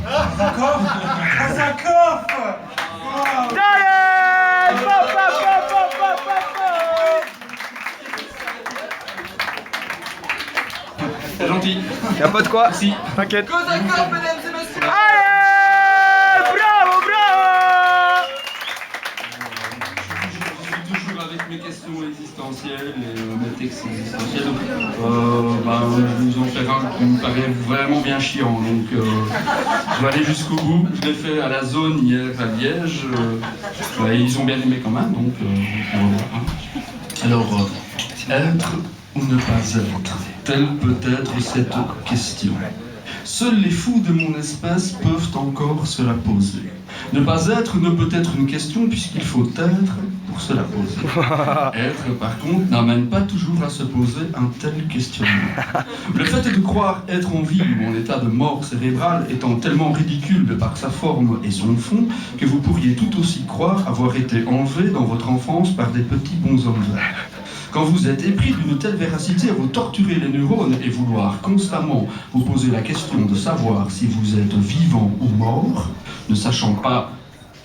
Kazakov. Allez! Pop, pop, pop, pop, pop, pop, pop. C'est gentil. Y'a pas de quoi? Merci. T'inquiète. Kazakov, mesdames et messieurs. Allez! Bravo, bravo! Je suis toujours avec mes questions existentielles et mes textes existentiels. Donc, je vous en fais un qui me paraît vraiment bien chiant. Donc, je vais aller jusqu'au bout. Je l'ai fait à la zone hier à Liège. Ils ont bien aimé quand même. Donc, on va voir. Alors, être ou ne pas être? Telle peut être cette question. Seuls les fous de mon espèce peuvent encore se la poser. Ne pas être ne peut être une question puisqu'il faut être pour se la poser. Être, par contre, n'amène pas toujours à se poser un tel questionnement. Le fait de croire être en vie ou en état de mort cérébrale étant tellement ridicule de par sa forme et son fond que vous pourriez tout aussi croire avoir été enlevé dans votre enfance par des petits bonshommes verts. Quand vous êtes épris d'une telle véracité à vous torturer les neurones et vouloir constamment vous poser la question de savoir si vous êtes vivant ou mort, ne sachant pas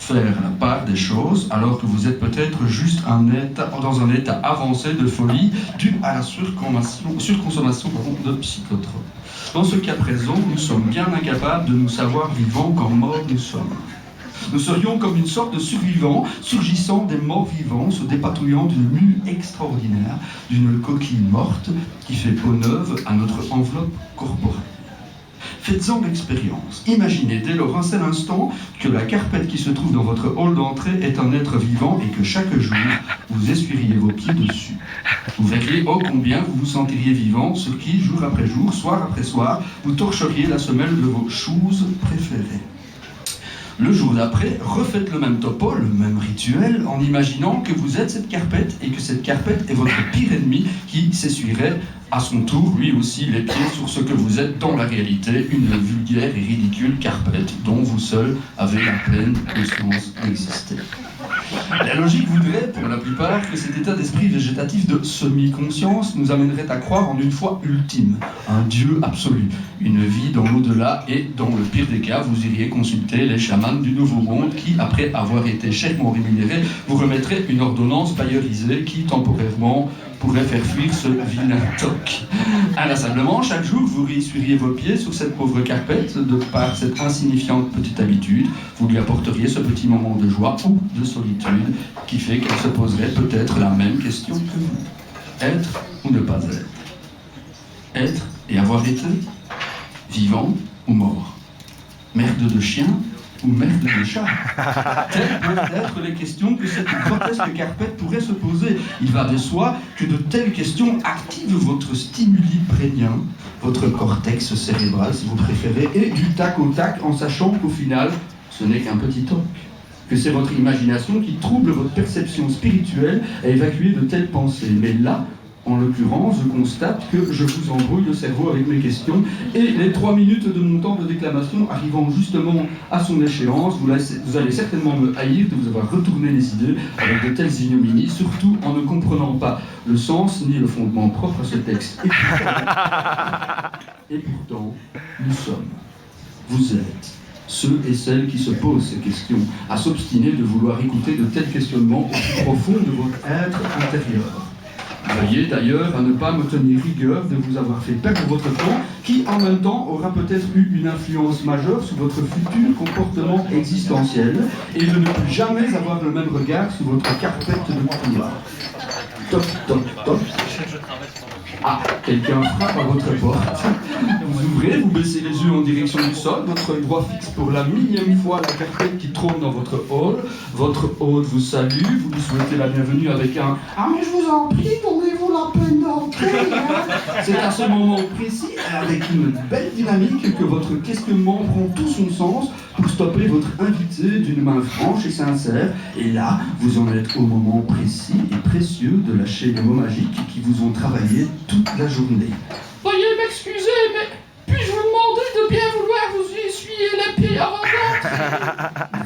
faire la part des choses, alors que vous êtes peut-être juste dans un état avancé de folie dû à la surconsommation de psychotropes. Dans ce cas présent, nous sommes bien incapables de nous savoir vivants quand morts nous sommes. Nous serions comme une sorte de survivants, surgissant des morts vivants, se dépatouillant d'une mue extraordinaire, d'une coquille morte qui fait peau neuve à notre enveloppe corporelle. Faites-en l'expérience. Imaginez dès lors un seul instant que la carpette qui se trouve dans votre hall d'entrée est un être vivant et que chaque jour, vous essuieriez vos pieds dessus. Vous verriez ô combien vous vous sentiriez vivant, ce qui, jour après jour, soir après soir, vous torcheriez la semelle de vos choses préférées. Le jour d'après, refaites le même topo, le même rituel, en imaginant que vous êtes cette carpette et que cette carpette est votre pire ennemi qui s'essuierait à son tour, lui aussi, les pieds sur ce que vous êtes dans la réalité, une vulgaire et ridicule carpette dont vous seul avez la pleine conscience d'exister. La logique voudrait, pour la plupart, que cet état d'esprit végétatif de semi-conscience nous amènerait à croire en une foi ultime, un Dieu absolu, une vie dans l'au-delà et, dans le pire des cas, vous iriez consulter les chamans du Nouveau Monde qui, après avoir été chèrement rémunérés, vous remettraient une ordonnance bailleurisée qui, temporairement, pourrait faire fuir ce vilain toc. Inlassablement, chaque jour, vous réessuieriez vos pieds sur cette pauvre carpette, de par cette insignifiante petite habitude, vous lui apporteriez ce petit moment de joie ou de solitude qui fait qu'elle se poserait peut-être la même question que vous. Être ou ne pas être? Être et avoir été? Vivant ou mort? Merde de chien ou merde de chat? Telles peuvent être les questions que cette grotesque carpette pourrait se poser. Il va de soi que de telles questions activent votre stimuli prégnant, votre cortex cérébral si vous préférez, et du tac au tac en sachant qu'au final, ce n'est qu'un petit toc. Que c'est votre imagination qui trouble votre perception spirituelle à évacuer de telles pensées. Mais là, en l'occurrence, je constate que je vous embrouille le cerveau avec mes questions et les 3 minutes de mon temps de déclamation arrivant justement à son échéance, vous allez certainement me haïr de vous avoir retourné les idées avec de telles ignominies, surtout en ne comprenant pas le sens ni le fondement propre à ce texte. Et pourtant, nous sommes, vous êtes, ceux et celles qui se posent ces questions, à s'obstiner de vouloir écouter de tels questionnements au plus profond de votre être intérieur. Veuillez d'ailleurs à ne pas me tenir rigueur de vous avoir fait perdre votre temps, qui en même temps aura peut-être eu une influence majeure sur votre futur comportement existentiel, et de ne plus jamais avoir le même regard sur votre carpette de couloir. Toc, toc, toc. Ah, quelqu'un frappe à votre porte. Vous ouvrez, vous baissez les yeux en direction du sol, votre œil droit fixe pour la millième fois la carpette qui trône dans votre hall. Votre hôte vous salue, vous lui souhaitez la bienvenue avec un « Ah mais je vous en prie, donnez-vous la peine d'entrer hein. !» C'est à ce moment précis, avec une belle dynamique, que votre questionnement prend tout son sens pour stopper votre invité d'une main franche et sincère. Et là, vous en êtes au moment précis et précieux de lâcher les mots magiques qui vous ont travaillé toute la journée. Veuillez m'excuser, mais puis-je vous demander de bien vouloir vous essuyer les pieds avant d'entrer?